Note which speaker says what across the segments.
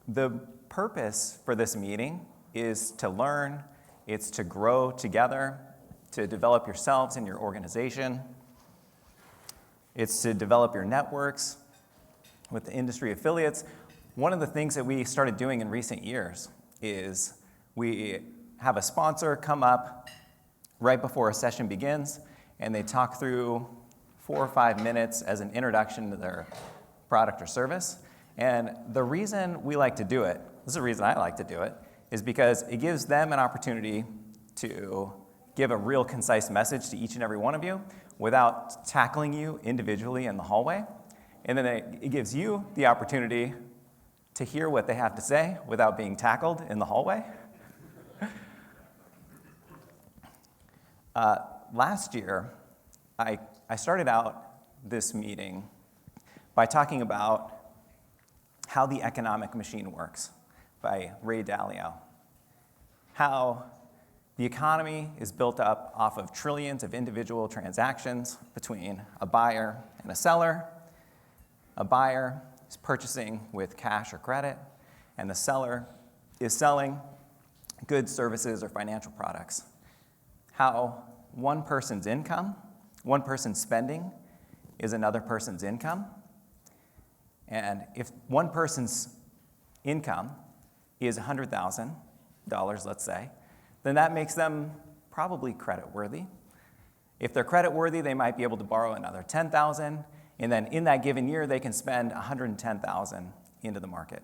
Speaker 1: The purpose for this meeting is to learn, it's to grow together, to develop yourselves and your organization. It's to develop your networks with the industry affiliates. One of the things that we started doing in recent years is we have a sponsor come up right before a session begins, and they talk through 4 or 5 minutes as an introduction to their product or service. And the reason we like to do it, this is the reason I like to do it, is because it gives them an opportunity to give a real concise message to each and every one of you without tackling you individually in the hallway. And then it gives you the opportunity to hear what they have to say without being tackled in the hallway. Last year, I started out this meeting by talking about How the Economic Machine Works by Ray Dalio. How the economy is built up off of trillions of individual transactions between a buyer and a seller. A buyer is purchasing with cash or credit, and the seller is selling goods, services, or financial products. How one person's income, one person's spending, is another person's income. And if one person's income is $100,000, let's say, then that makes them probably creditworthy. If they're creditworthy, they might be able to borrow another $10,000, and then in that given year, they can spend $110,000 into the market.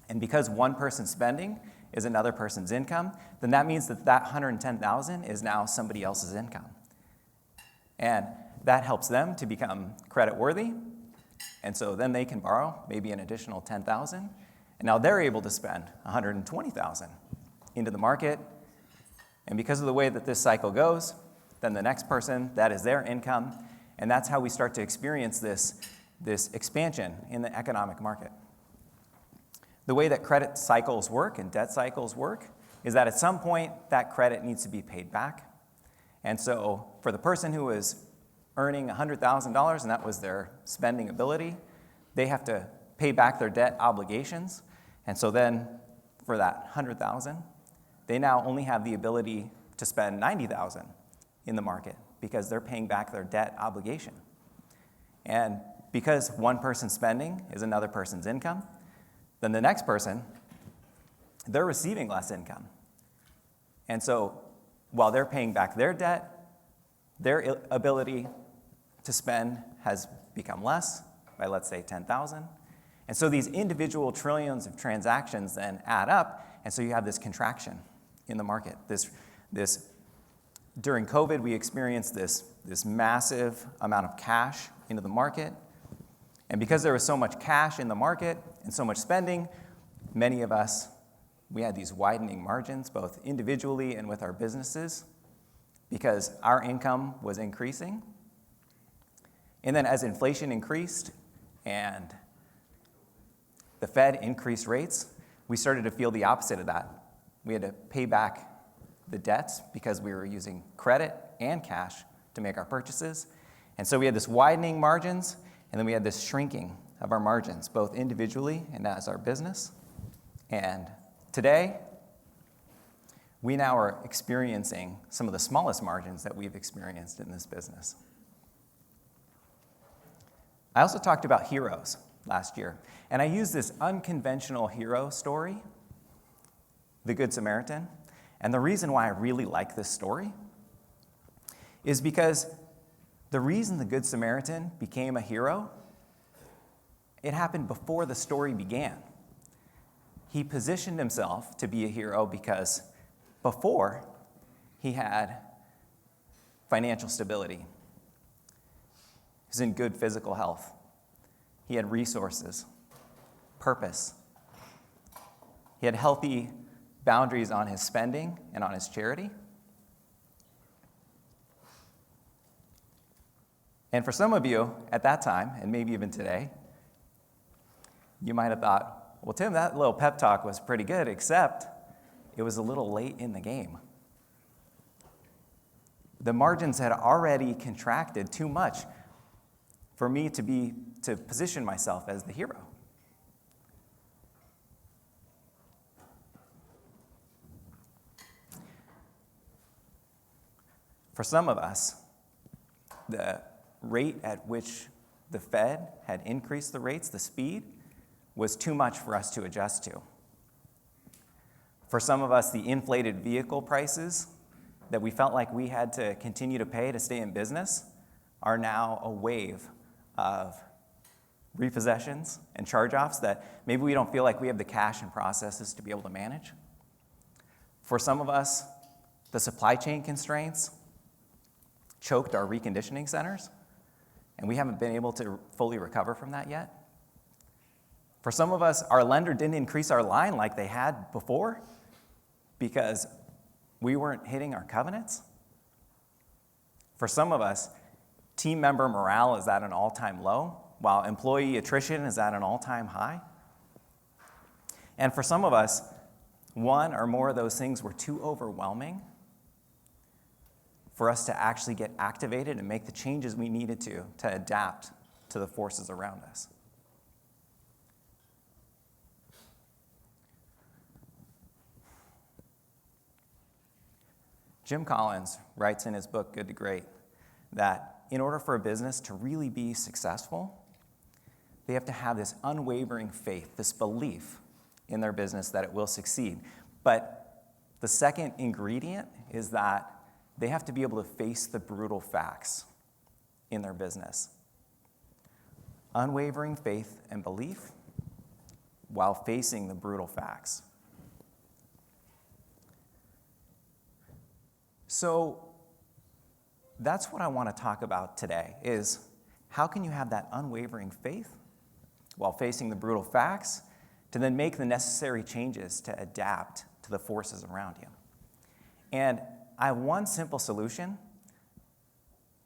Speaker 1: And because one person's spending is another person's income, then that means that that $110,000 is now somebody else's income. And that helps them to become creditworthy, and so then they can borrow maybe an additional $10,000, and now they're able to spend $120,000 into the market. And because of the way that this cycle goes, then the next person, that is their income, and that's how we start to experience this expansion in the economic market. The way that credit cycles work and debt cycles work is that at some point that credit needs to be paid back. And so for the person who is earning $100,000 and that was their spending ability, they have to pay back their debt obligations. And so then for that $100,000, they now only have the ability to spend $90,000 in the market because they're paying back their debt obligation. And because one person's spending is another person's income, then the next person, they're receiving less income. And so while they're paying back their debt, their ability to spend has become less by, let's say, $10,000. And so these individual trillions of transactions then add up, and so you have this contraction in the market. During COVID, we experienced this massive amount of cash into the market. And because there was so much cash in the market and so much spending, many of us, we had these widening margins, both individually and with our businesses, because our income was increasing. And then as inflation increased and the Fed increased rates, we started to feel the opposite of that. We had to pay back the debts because we were using credit and cash to make our purchases. And so we had this widening margins, and then we had this shrinking of our margins, both individually and as our business. And today, we now are experiencing some of the smallest margins that we've experienced in this business. I also talked about heroes last year, and I used this unconventional hero story, the Good Samaritan. And the reason why I really like this story is because the reason the Good Samaritan became a hero, it happened before the story began. He positioned himself to be a hero because before he had financial stability. He was in good physical health. He had resources, purpose. He had healthy boundaries on his spending and on his charity. And for some of you at that time, and maybe even today, you might have thought, well, Tim, that little pep talk was pretty good, except it was a little late in the game. The margins had already contracted too much for me to position myself as the hero. For some of us, the rate at which the Fed had increased the rates, the speed, was too much for us to adjust to. For some of us, the inflated vehicle prices that we felt like we had to continue to pay to stay in business are now a wave of repossessions and charge-offs that maybe we don't feel like we have the cash and processes to be able to manage. For some of us, the supply chain constraints choked our reconditioning centers, and we haven't been able to fully recover from that yet. For some of us, our lender didn't increase our line like they had before because we weren't hitting our covenants. For some of us, team member morale is at an all-time low, while employee attrition is at an all-time high. And for some of us, one or more of those things were too overwhelming for us to actually get activated and make the changes we needed to adapt to the forces around us. Jim Collins writes in his book, Good to Great, that in order for a business to really be successful, they have to have this unwavering faith, this belief in their business that it will succeed. But the second ingredient is that they have to be able to face the brutal facts in their business. Unwavering faith and belief while facing the brutal facts. So that's what I want to talk about today, is how can you have that unwavering faith while facing the brutal facts to then make the necessary changes to adapt to the forces around you. And I have one simple solution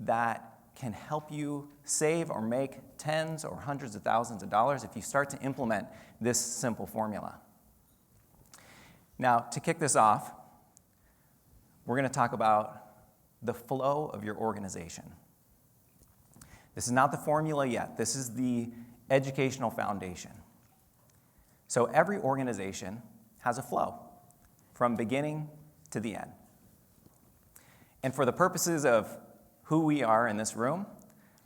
Speaker 1: that can help you save or make tens or hundreds of thousands of dollars if you start to implement this simple formula. Now, to kick this off, we're going to talk about the flow of your organization. This is not the formula yet. This is the educational foundation. So every organization has a flow from beginning to the end. And for the purposes of who we are in this room,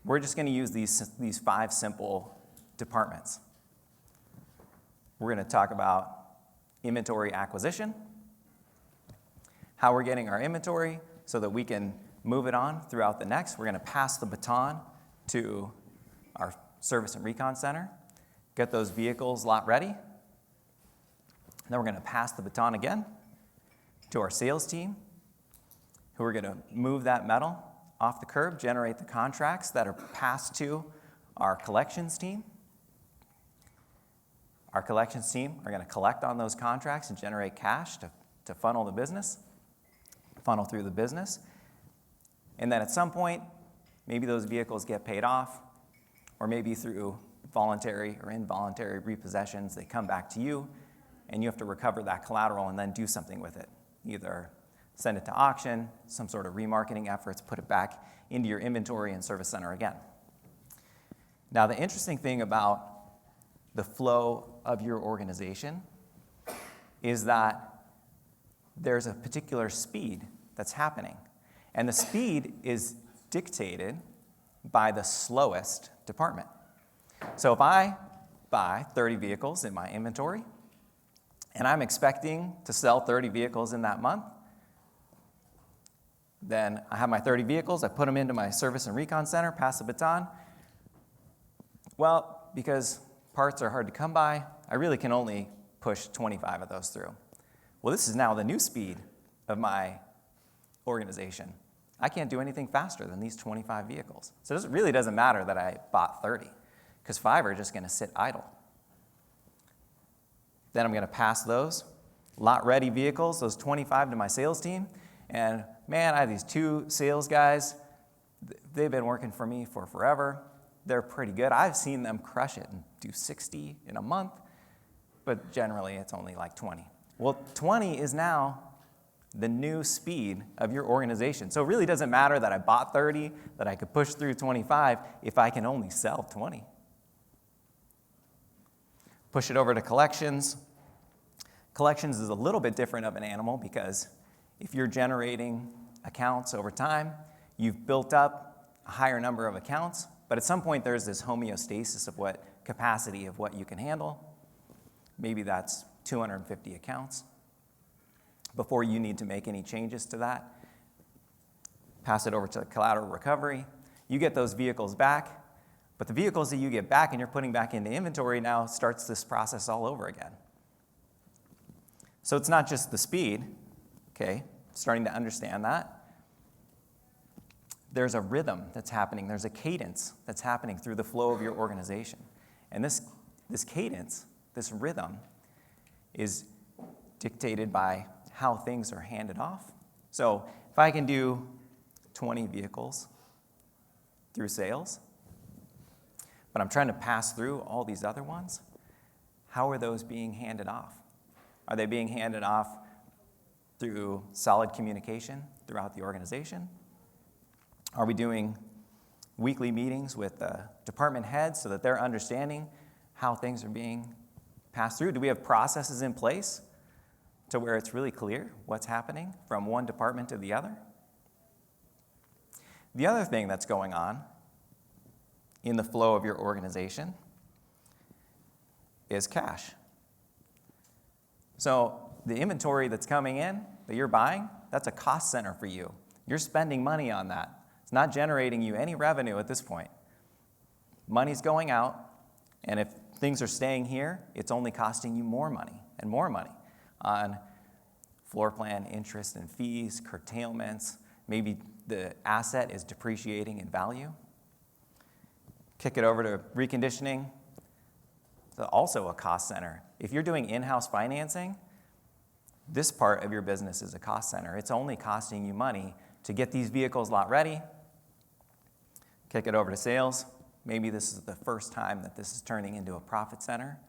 Speaker 1: we're just going to use these 5 simple departments. We're going to talk about inventory acquisition, how we're getting our inventory so that we can move it on throughout the next. We're going to pass the baton to our service and recon center, get those vehicles lot ready. Then we're going to pass the baton again to our sales team, who are going to move that metal off the curb, generate the contracts that are passed to our collections team. Our collections team are going to collect on those contracts and generate cash to funnel the business, funnel through the business. And then at some point, maybe those vehicles get paid off, or maybe through voluntary or involuntary repossessions, they come back to you, and you have to recover that collateral and then do something with it. Either send it to auction, some sort of remarketing efforts, put it back into your inventory and service center again. Now, the interesting thing about the flow of your organization is that there's a particular speed that's happening. And the speed is dictated by the slowest department. So if I buy 30 vehicles in my inventory, and I'm expecting to sell 30 vehicles in that month, then I have my 30 vehicles, I put them into my service and recon center, pass the baton. Well, because parts are hard to come by, I really can only push 25 of those through. Well, this is now the new speed of my organization. I can't do anything faster than these 25 vehicles. So it really doesn't matter that I bought 30, because 5 are just going to sit idle. Then I'm going to pass those lot-ready vehicles, those 25, to my sales team. And man, I have these 2 sales guys. They've been working for me for forever. They're pretty good. I've seen them crush it and do 60 in a month, but generally it's only like 20. Well, 20 is now the new speed of your organization. So it really doesn't matter that I bought 30, that I could push through 25 if I can only sell 20. Push it over to collections. Collections is a little bit different of an animal, because if you're generating accounts over time. You've built up a higher number of accounts, but at some point there's this homeostasis of what capacity of what you can handle. Maybe that's 250 accounts. Before you need to make any changes to that, pass it over to collateral recovery. You get those vehicles back, but the vehicles that you get back and you're putting back into inventory now starts this process all over again. So it's not just the speed, okay, starting to understand that. There's a rhythm that's happening. There's a cadence that's happening through the flow of your organization. And this cadence, this rhythm, is dictated by how things are handed off. So if I can do 20 vehicles through sales, but I'm trying to pass through all these other ones, how are those being handed off? Are they being handed off through solid communication throughout the organization? Are we doing weekly meetings with department heads so that they're understanding how things are being passed through? Do we have processes in place to where it's really clear what's happening from one department to the other? The other thing that's going on in the flow of your organization is cash. So the inventory that's coming in, that you're buying, that's a cost center for you. You're spending money on that. It's not generating you any revenue at this point. Money's going out, and if things are staying here, it's only costing you more money and more money on floor plan interest and fees, curtailments. Maybe the asset is depreciating in value. Kick it over to reconditioning. It's also a cost center. If you're doing in-house financing, this part of your business is a cost center. It's only costing you money to get these vehicles lot ready. Kick it over to sales. Maybe this is the first time that this is turning into a profit center.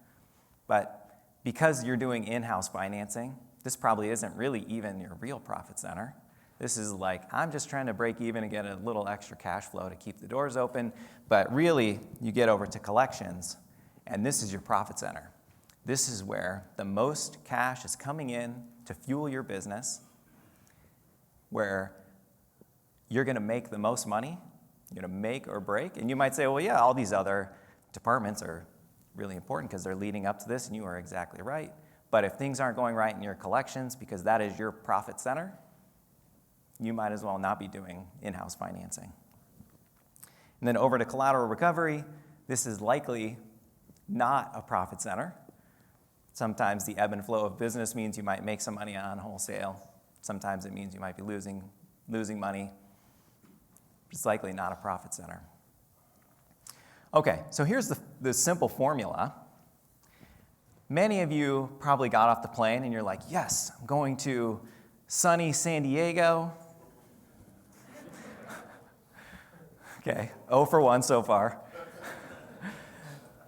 Speaker 1: But because you're doing in-house financing, this probably isn't really even your real profit center. This is like, I'm just trying to break even and get a little extra cash flow to keep the doors open. But really, you get over to collections, and this is your profit center. This is where the most cash is coming in to fuel your business, where you're going to make the most money. You're going to make or break. And you might say, well, yeah, all these other departments are really important because they're leading up to this, and you are exactly right. But if things aren't going right in your collections because that is your profit center, you might as well not be doing in-house financing. And then over to collateral recovery, this is likely not a profit center. Sometimes the ebb and flow of business means you might make some money on wholesale. Sometimes it means you might be losing money. It's likely not a profit center. Okay, so here's the simple formula. Many of you probably got off the plane and you're like, yes, I'm going to sunny San Diego. Okay, 0 for 1 so far.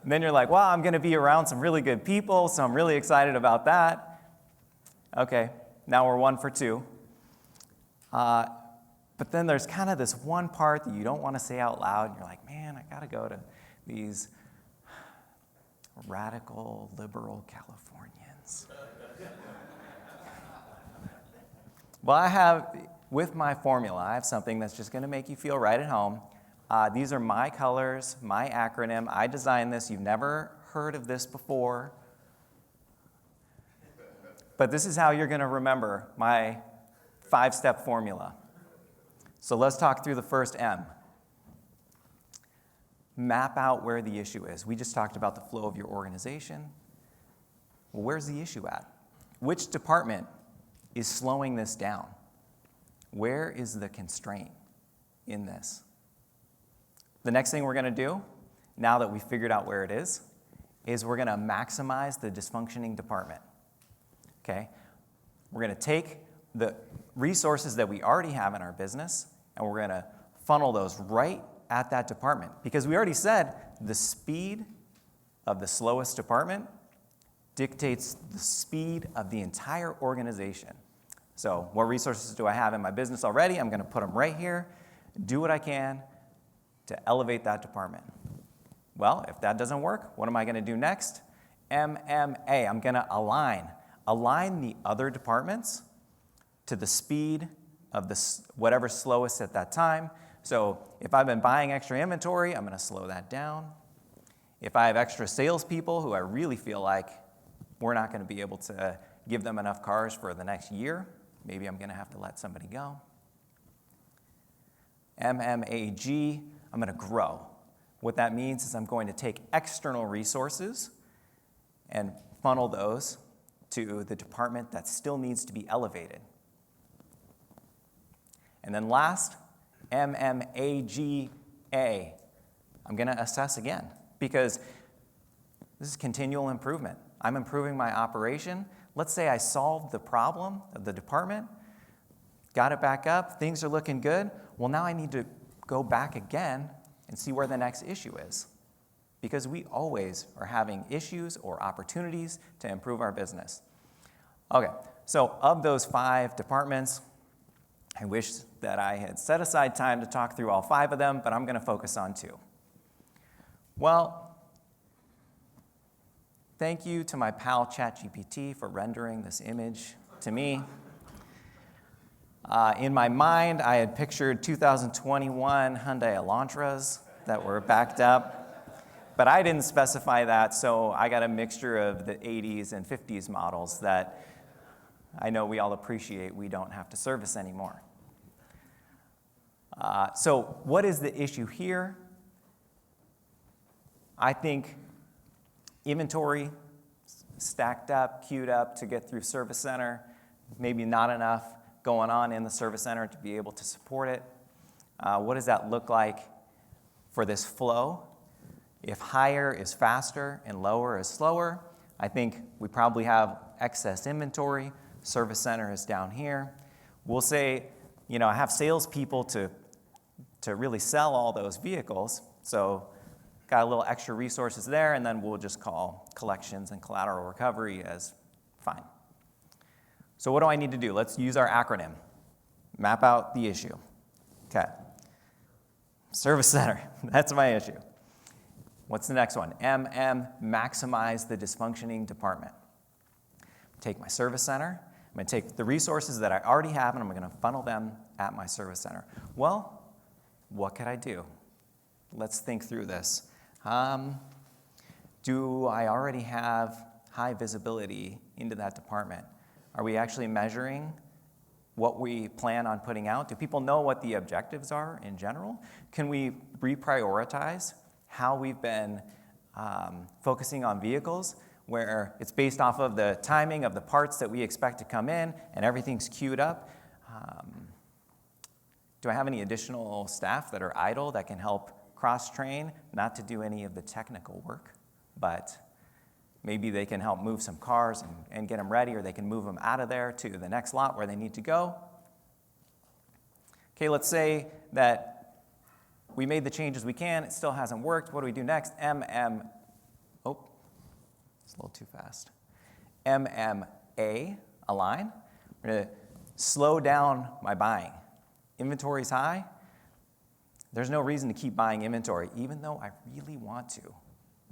Speaker 1: And then you're like, well, I'm going to be around some really good people, so I'm really excited about that. Okay, now we're 1 for 2. But then there's kind of this one part that you don't want to say out loud, and you're like, man, I got to go to these radical, liberal Californians. Well, I have, with my formula, I have something that's just going to make you feel right at home. These are my colors, my acronym. I designed this. You've never heard of this before. But this is how you're going to remember my 5-step formula. So let's talk through the first M. Map out where the issue is. We just talked about the flow of your organization. Well, where's the issue at? Which department is slowing this down? Where is the constraint in this? The next thing we're going to do, now that we've figured out where it is we're going to maximize the dysfunctioning department. Okay? We're going to take the resources that we already have in our business, and we're going to funnel those right at that department. Because we already said the speed of the slowest department dictates the speed of the entire organization. So what resources do I have in my business already? I'm going to put them right here, do what I can to elevate that department. Well, if that doesn't work, what am I going to do next? MMA. I'm going to align the other departments to the speed of whatever's slowest at that time. So if I've been buying extra inventory, I'm going to slow that down. If I have extra salespeople who I really feel like we're not going to be able to give them enough cars for the next year, maybe I'm going to have to let somebody go. MMAG, I'm going to grow. What that means is I'm going to take external resources and funnel those to the department that still needs to be elevated. And then last, MMAGA, I'm going to assess again, because this is continual improvement. I'm improving my operation. Let's say I solved the problem of the department, got it back up, things are looking good. Well, now I need to go back again and see where the next issue is, because we always are having issues or opportunities to improve our business. Okay, so of those 5 departments, I wish that I had set aside time to talk through all 5 of them, but I'm going to focus on 2. Well, thank you to my pal ChatGPT for rendering this image to me. In my mind, I had pictured 2021 Hyundai Elantras that were backed up, but I didn't specify that, so I got a mixture of the 80s and 50s models that I know we all appreciate we don't have to service anymore. So what is the issue here? I think inventory stacked up, queued up to get through service center, maybe not enough going on in the service center to be able to support it. What does that look like for this flow? If higher is faster and lower is slower, I think we probably have excess inventory. Service center is down here. We'll say, I have salespeople to really sell all those vehicles, so got a little extra resources there, and then we'll just call collections and collateral recovery as fine. So what do I need to do? Let's use our acronym. Map out the issue. Okay. Service center, that's my issue. What's the next one? maximize the dysfunctioning department. Take my service center, I'm going to take the resources that I already have, and I'm going to funnel them at my service center. Well, what could I do? Let's think through this. Do I already have high visibility into that department? Are we actually measuring what we plan on putting out? Do people know what the objectives are in general? Can we reprioritize how we've been focusing on vehicles, where it's based off of the timing of the parts that we expect to come in and everything's queued up? Do I have any additional staff that are idle that can help cross-train, not to do any of the technical work, but maybe they can help move some cars and get them ready, or they can move them out of there to the next lot where they need to go? Okay, let's say that we made the changes we can, it still hasn't worked. What do we do next? It's a little too fast. MMA, align. We're going to slow down my buying. Inventory's high. There's no reason to keep buying inventory, even though I really want to,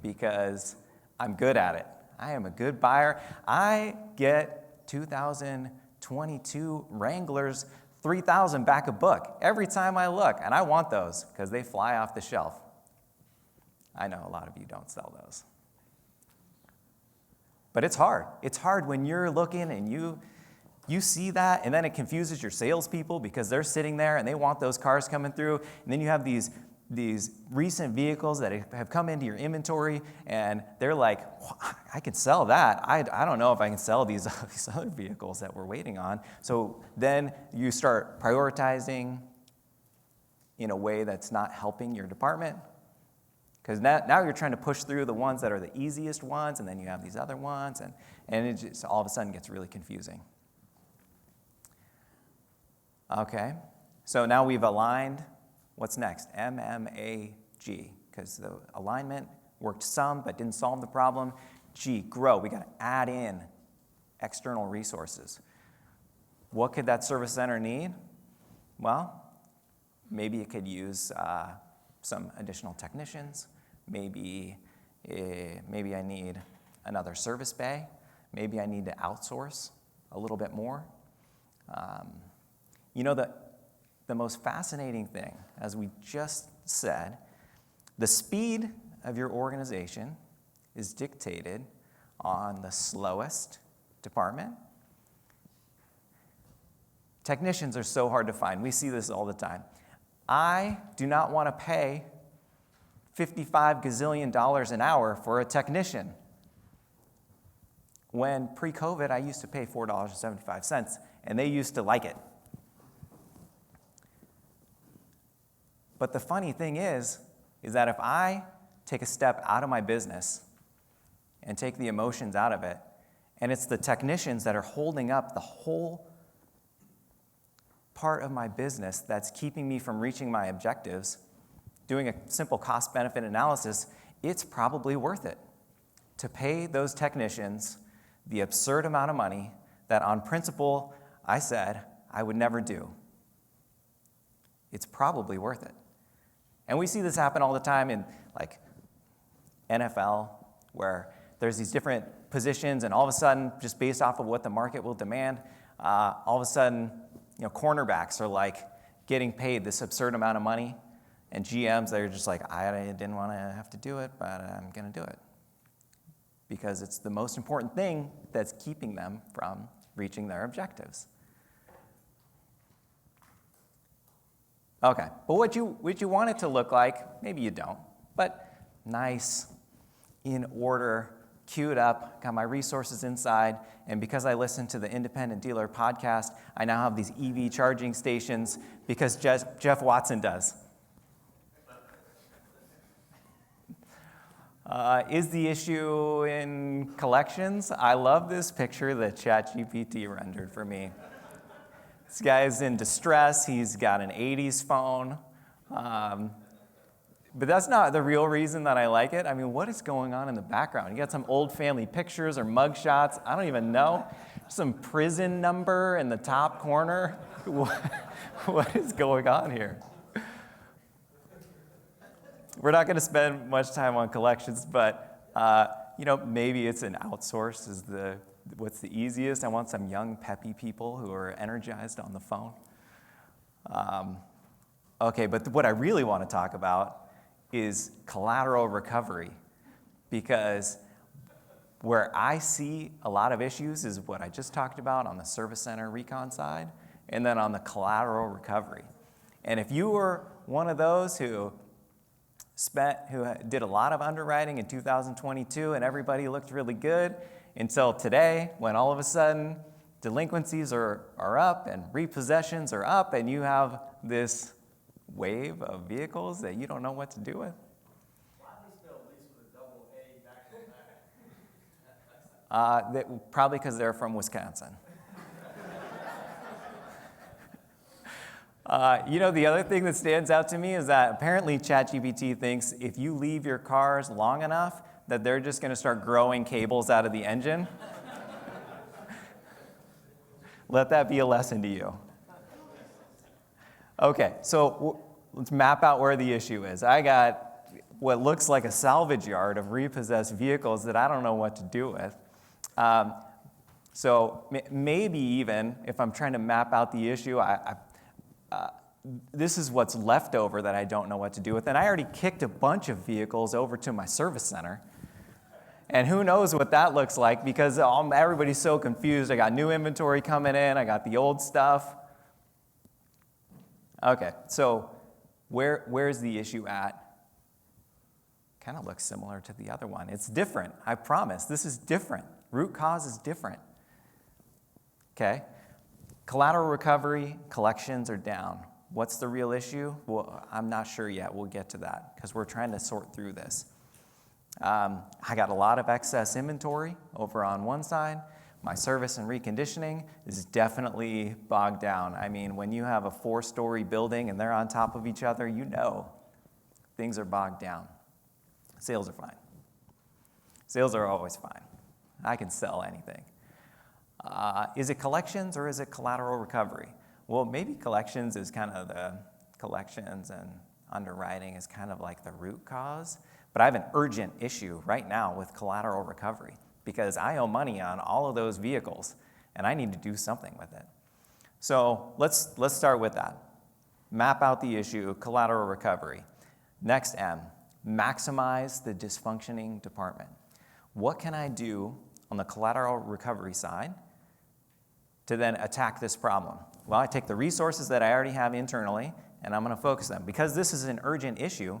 Speaker 1: because I'm good at it. I am a good buyer. I get 2022 Wranglers 3000 back a book every time I look, and I want those because they fly off the shelf. I know a lot of you don't sell those. But it's hard. It's hard when you're looking and you see that, and then it confuses your salespeople because they're sitting there and they want those cars coming through, and then you have these recent vehicles that have come into your inventory, and they're like, well, I can sell that. I don't know if I can sell these other vehicles that we're waiting on. So then you start prioritizing in a way that's not helping your department, because now you're trying to push through the ones that are the easiest ones, and then you have these other ones, and it just all of a sudden gets really confusing. Okay, so now we've aligned. What's next? MMAG, because the alignment worked some but didn't solve the problem. G, grow. We got to add in external resources. What could that service center need? Well, maybe it could use some additional technicians. Maybe I need another service bay. Maybe I need to outsource a little bit more. You know, the most fascinating thing, as we just said, the speed of your organization is dictated on the slowest department. Technicians are so hard to find. We see this all the time. I do not want to pay $55 gazillion an hour for a technician. When pre-COVID, I used to pay $4.75, and they used to like it. But the funny thing is that if I take a step out of my business and take the emotions out of it, and it's the technicians that are holding up the whole part of my business that's keeping me from reaching my objectives, doing a simple cost-benefit analysis, it's probably worth it to pay those technicians the absurd amount of money that on principle I said I would never do. It's probably worth it. And we see this happen all the time in like NFL, where there's these different positions, and all of a sudden, just based off of what the market will demand, all of a sudden, cornerbacks are like getting paid this absurd amount of money, and GMs, they're just like, I didn't want to have to do it, but I'm going to do it. Because it's the most important thing that's keeping them from reaching their objectives. Okay, but what you want it to look like, maybe you don't, but nice, in order, queued up, got my resources inside, and because I listen to the Independent Dealer podcast, I now have these EV charging stations because Jeff Watson does. Is the issue in collections? I love this picture that ChatGPT rendered for me. This guy's in distress. He's got an 80s phone. But that's not the real reason that I like it. I mean, what is going on in the background? You got some old family pictures or mugshots. I don't even know. Some prison number in the top corner. What is going on here? We're not going to spend much time on collections, but maybe it's an outsource is what's the easiest. I want some young, peppy people who are energized on the phone. Okay, but what I really want to talk about is collateral recovery, because where I see a lot of issues is what I just talked about on the service center recon side, and then on the collateral recovery. And if you were one of those who did a lot of underwriting in 2022 and everybody looked really good until today, when all of a sudden delinquencies are up and repossessions are up, and you have this wave of vehicles that you don't know what to do with.
Speaker 2: Why at least still at least with a double A back to back?
Speaker 1: Probably because they're from Wisconsin. The other thing that stands out to me is that apparently ChatGPT thinks if you leave your cars long enough that they're just going to start growing cables out of the engine. Let that be a lesson to you. Okay, so let's map out where the issue is. I got what looks like a salvage yard of repossessed vehicles that I don't know what to do with. So maybe even if I'm trying to map out the issue, this is what's left over that I don't know what to do with. And I already kicked a bunch of vehicles over to my service center. And who knows what that looks like, because everybody's so confused. I got new inventory coming in. I got the old stuff. Okay, so where's the issue at? Kind of looks similar to the other one. It's different, I promise. This is different. Root cause is different. Okay? Collateral recovery, collections are down. What's the real issue? Well, I'm not sure yet. We'll get to that because we're trying to sort through this. I got a lot of excess inventory over on one side. My service and reconditioning is definitely bogged down. I mean, when you have a 4-story building and they're on top of each other, things are bogged down. Sales are fine. Sales are always fine. I can sell anything. Is it collections or is it collateral recovery? Well, maybe collections is kind of collections and underwriting is kind of like the root cause. But I have an urgent issue right now with collateral recovery because I owe money on all of those vehicles and I need to do something with it. So let's start with that. Map out the issue, collateral recovery. Next M, maximize the dysfunctioning department. What can I do on the collateral recovery side to then attack this problem? Well, I take the resources that I already have internally, and I'm going to focus them. Because this is an urgent issue,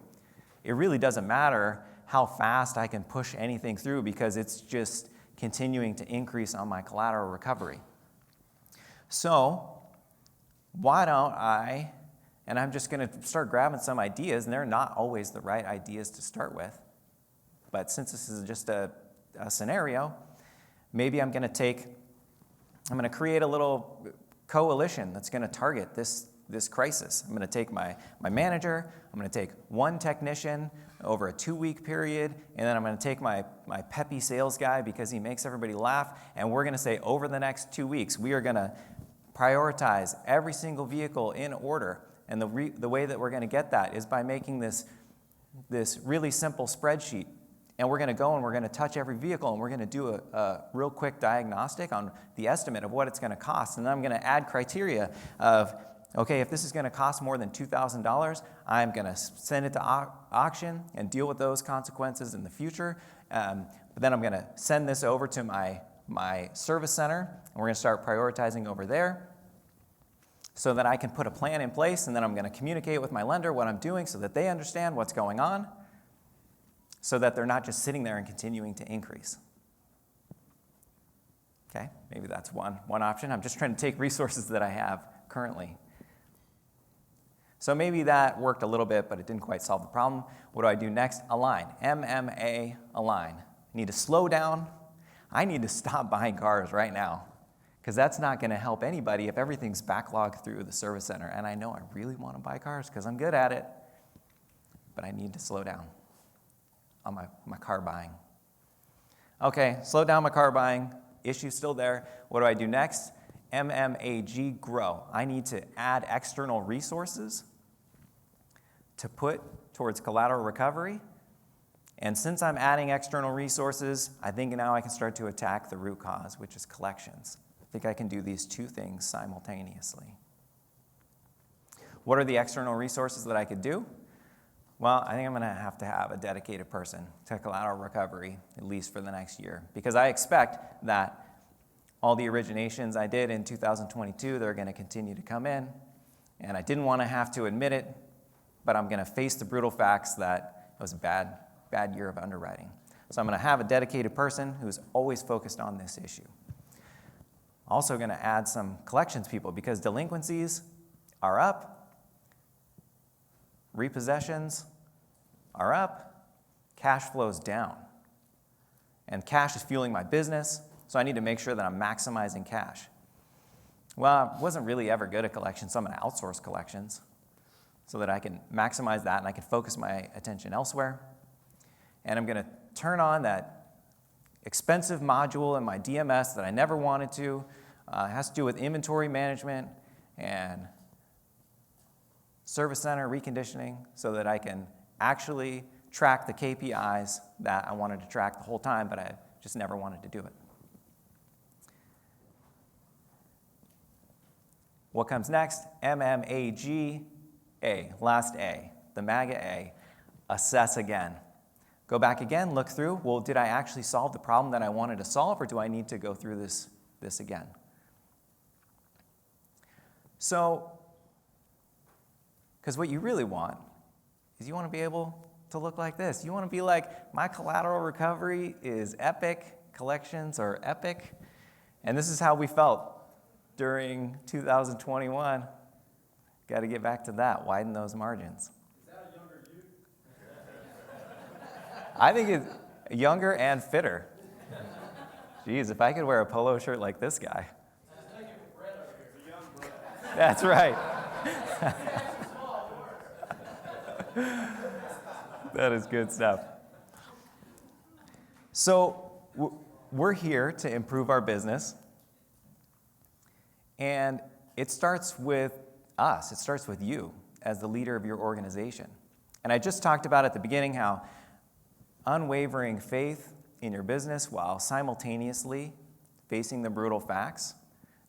Speaker 1: it really doesn't matter how fast I can push anything through because it's just continuing to increase on my collateral recovery. So why don't I, and I'm just going to start grabbing some ideas, and they're not always the right ideas to start with, but since this is just a scenario, maybe I'm going to create a little coalition that's going to target this crisis. I'm going to take my manager, I'm going to take one technician over a 2-week period, and then I'm going to take my peppy sales guy because he makes everybody laugh, and we're going to say over the next 2 weeks, we are going to prioritize every single vehicle in order. And the way that we're going to get that is by making this really simple spreadsheet. And we're going to go and we're going to touch every vehicle, and we're going to do a real quick diagnostic on the estimate of what it's going to cost. And then I'm going to add criteria of, okay, if this is going to cost more than $2,000, I'm going to send it to auction and deal with those consequences in the future. But then I'm going to send this over to my service center, and we're going to start prioritizing over there so that I can put a plan in place, and then I'm going to communicate with my lender what I'm doing so that they understand what's going on, so that they're not just sitting there and continuing to increase. Okay, maybe that's one option. I'm just trying to take resources that I have currently. So maybe that worked a little bit, but it didn't quite solve the problem. What do I do next? Align. MMA, align. I need to slow down. I need to stop buying cars right now, because that's not going to help anybody if everything's backlogged through the service center. And I know I really want to buy cars because I'm good at it, but I need to slow down on my car buying. Okay, slow down my car buying. Issue's still there. What do I do next? MMAG, grow. I need to add external resources to put towards collateral recovery. And since I'm adding external resources, I think now I can start to attack the root cause, which is collections. I think I can do these two things simultaneously. What are the external resources that I could do? Well, I think I'm going to have a dedicated person to collateral recovery, at least for the next year, because I expect that all the originations I did in 2022, they're going to continue to come in, and I didn't want to have to admit it, but I'm going to face the brutal facts that it was a bad year of underwriting. So I'm going to have a dedicated person who's always focused on this issue. Also going to add some collections people because delinquencies are up, repossessions are up, cash flow's down. And cash is fueling my business, so I need to make sure that I'm maximizing cash. Well, I wasn't really ever good at collections, so I'm going to outsource collections so that I can maximize that and I can focus my attention elsewhere. And I'm going to turn on that expensive module in my DMS that I never wanted to. It has to do with inventory management and service center reconditioning so that I can actually track the KPIs that I wanted to track the whole time, but I just never wanted to do it. What comes next? MMAGA, last A, the MAGA A, assess again. Go back again, look through, well, did I actually solve the problem that I wanted to solve, or do I need to go through this again? So, because what you really want is you want to be able to look like this. You want to be like, my collateral recovery is epic, collections are epic, and this is how we felt during 2021. Got to get back to that, widen those margins.
Speaker 2: Is that a younger you?
Speaker 1: I think it's younger and fitter. Geez, if I could wear a polo shirt like this guy.
Speaker 2: Just take it with Brett over here, the young Brett.
Speaker 1: That's right. That is good stuff. So we're here to improve our business, and it starts with us. It starts with you as the leader of your organization. And I just talked about at the beginning how unwavering faith in your business while simultaneously facing the brutal facts,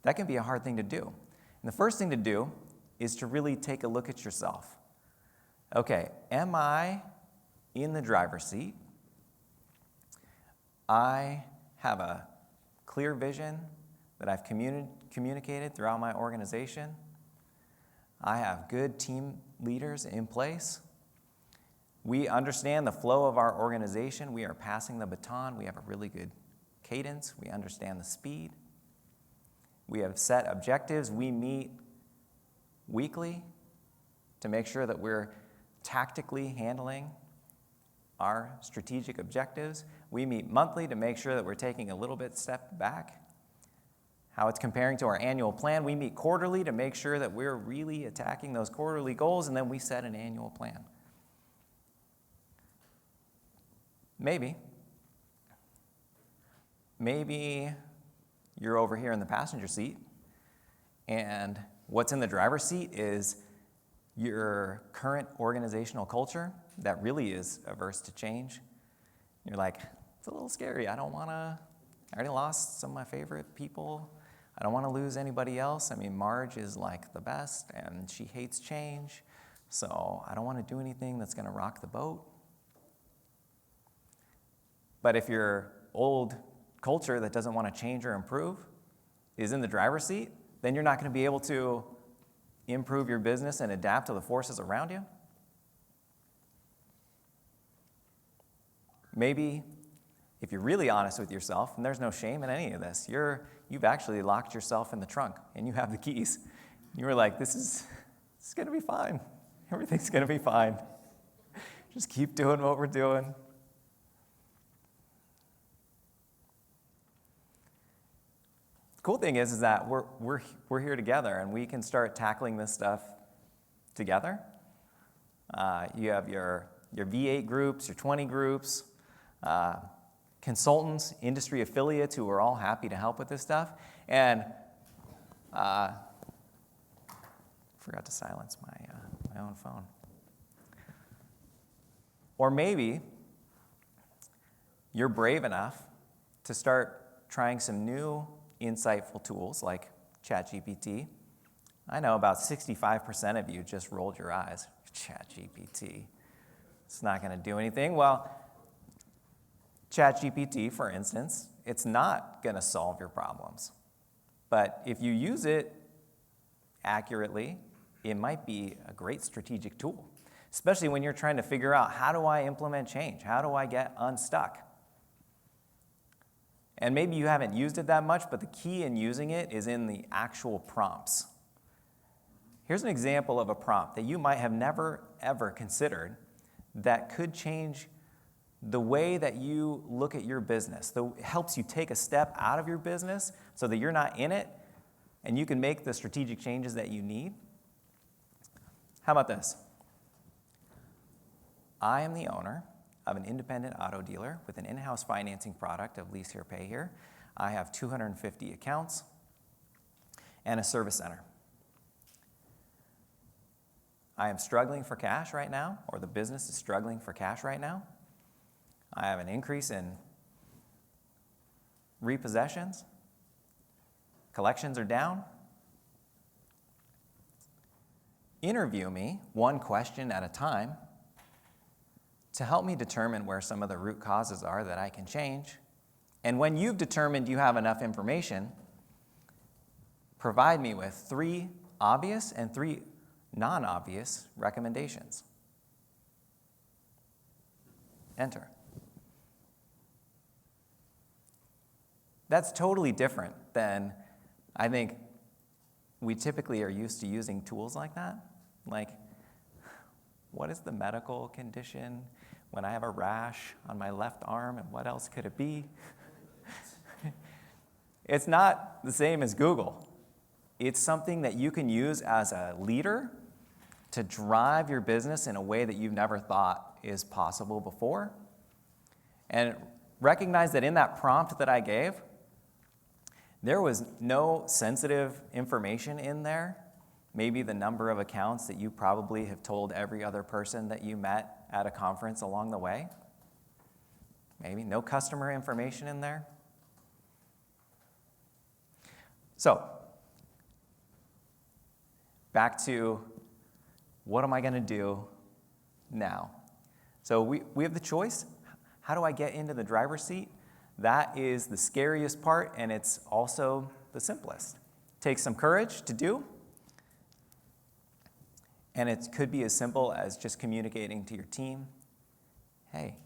Speaker 1: that can be a hard thing to do. And the first thing to do is to really take a look at yourself. Okay, am I in the driver's seat? I have a clear vision that I've communicated throughout my organization. I have good team leaders in place. We understand the flow of our organization. We are passing the baton. We have a really good cadence. We understand the speed. We have set objectives. We meet weekly to make sure that we're tactically handling our strategic objectives. We meet monthly to make sure that we're taking a little bit step back. How it's comparing to our annual plan. We meet quarterly to make sure that we're really attacking those quarterly goals, and then we set an annual plan. Maybe you're over here in the passenger seat, and what's in the driver's seat is your current organizational culture that really is averse to change. You're like, it's a little scary. I already lost some of my favorite people. I don't want to lose anybody else. I mean, Marge is like the best, and she hates change, so I don't want to do anything that's going to rock the boat. But if your old culture that doesn't want to change or improve is in the driver's seat, then you're not going to be able to improve your business and adapt to the forces around you. Maybe if you're really honest with yourself, and there's no shame in any of this, you've actually locked yourself in the trunk and you have the keys. You were like, this is going to be fine. Everything's going to be fine. Just keep doing what we're doing. The cool thing is that we're here together and we can start tackling this stuff together. You have your V8 groups, your 20 groups, consultants, industry affiliates who are all happy to help with this stuff. And forgot to silence my own phone. Or maybe you're brave enough to start trying some new insightful tools like ChatGPT. I know about 65% of you just rolled your eyes. ChatGPT. It's not going to do anything. Well, ChatGPT, for instance, it's not going to solve your problems. But if you use it accurately, it might be a great strategic tool, especially when you're trying to figure out, how do I implement change? How do I get unstuck? And maybe you haven't used it that much, but the key in using it is in the actual prompts. Here's an example of a prompt that you might have never, ever considered that could change the way that you look at your business. It helps you take a step out of your business so that you're not in it and you can make the strategic changes that you need. How about this? I am the owner of an independent auto dealer with an in-house financing product of Lease Here, Pay Here. I have 250 accounts and a service center. I am struggling for cash right now, or the business is struggling for cash right now. I have an increase in repossessions. Collections are down. Interview me one question at a time to help me determine where some of the root causes are that I can change. And when you've determined you have enough information, provide me with 3 obvious and 3 non-obvious recommendations. Enter. That's totally different than, I think, we typically are used to using tools like that. Like, what is the medical condition when I have a rash on my left arm, and what else could it be? It's not the same as Google. It's something that you can use as a leader to drive your business in a way that you've never thought is possible before. And recognize that in that prompt that I gave, there was no sensitive information in there. Maybe the number of accounts that you probably have told every other person that you met at a conference along the way. Maybe no customer information in there. So, back to what am I going to do now? So we have the choice. How do I get into the driver's seat? That is the scariest part, and it's also the simplest. Takes some courage to do, and it could be as simple as just communicating to your team, hey,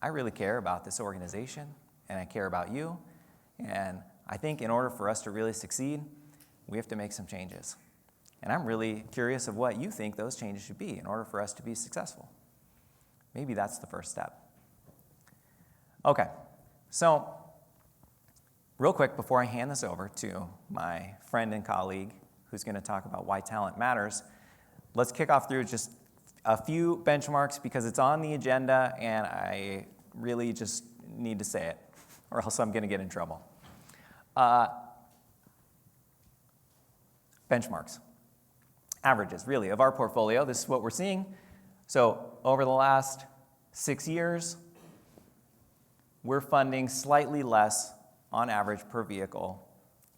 Speaker 1: I really care about this organization, and I care about you, and I think in order for us to really succeed, we have to make some changes. And I'm really curious of what you think those changes should be in order for us to be successful. Maybe that's the first step. Okay, so real quick before I hand this over to my friend and colleague who's going to talk about why talent matters, let's kick off through just a few benchmarks because it's on the agenda and I really just need to say it or else I'm going to get in trouble. Benchmarks. Averages, really, of our portfolio. This is what we're seeing. So over the last 6 years, we're funding slightly less on average per vehicle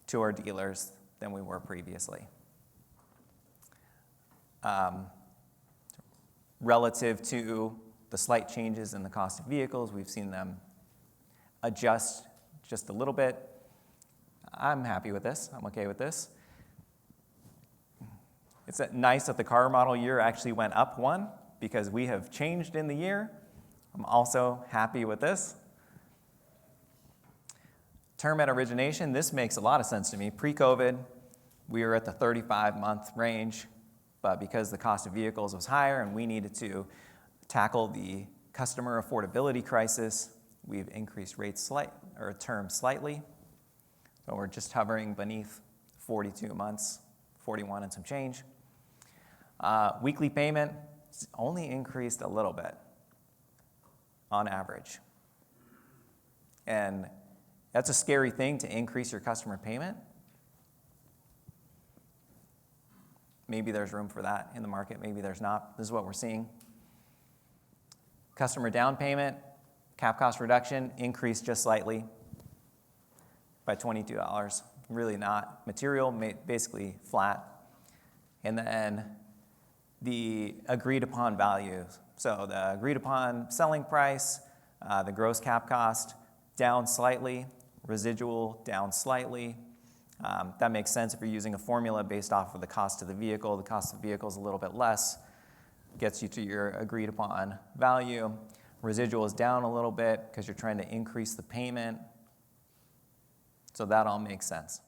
Speaker 1: to our dealers than we were previously. Relative to the slight changes in the cost of vehicles, we've seen them adjust just a little bit. I'm happy with this. I'm okay with this. It's nice that the car model year actually went up one because we have changed in the year. I'm also happy with this. Term at origination, this makes a lot of sense to me. Pre-COVID, we were at the 35-month range, but because the cost of vehicles was higher and we needed to tackle the customer affordability crisis, we've increased term slightly. So we're just hovering beneath 42 months, 41 and some change. Weekly payment only increased a little bit on average. And that's a scary thing to increase your customer payment. Maybe there's room for that in the market, maybe there's not. This is what we're seeing. Customer down payment, cap cost reduction increased just slightly by $22. Really not material, basically flat. And then the agreed upon values. So the agreed upon selling price, the gross cap cost down slightly, residual down slightly. That makes sense if you're using a formula based off of the cost of the vehicle. The cost of the vehicle is a little bit less, gets you to your agreed upon value. Residual is down a little bit because you're trying to increase the payment. So that all makes sense.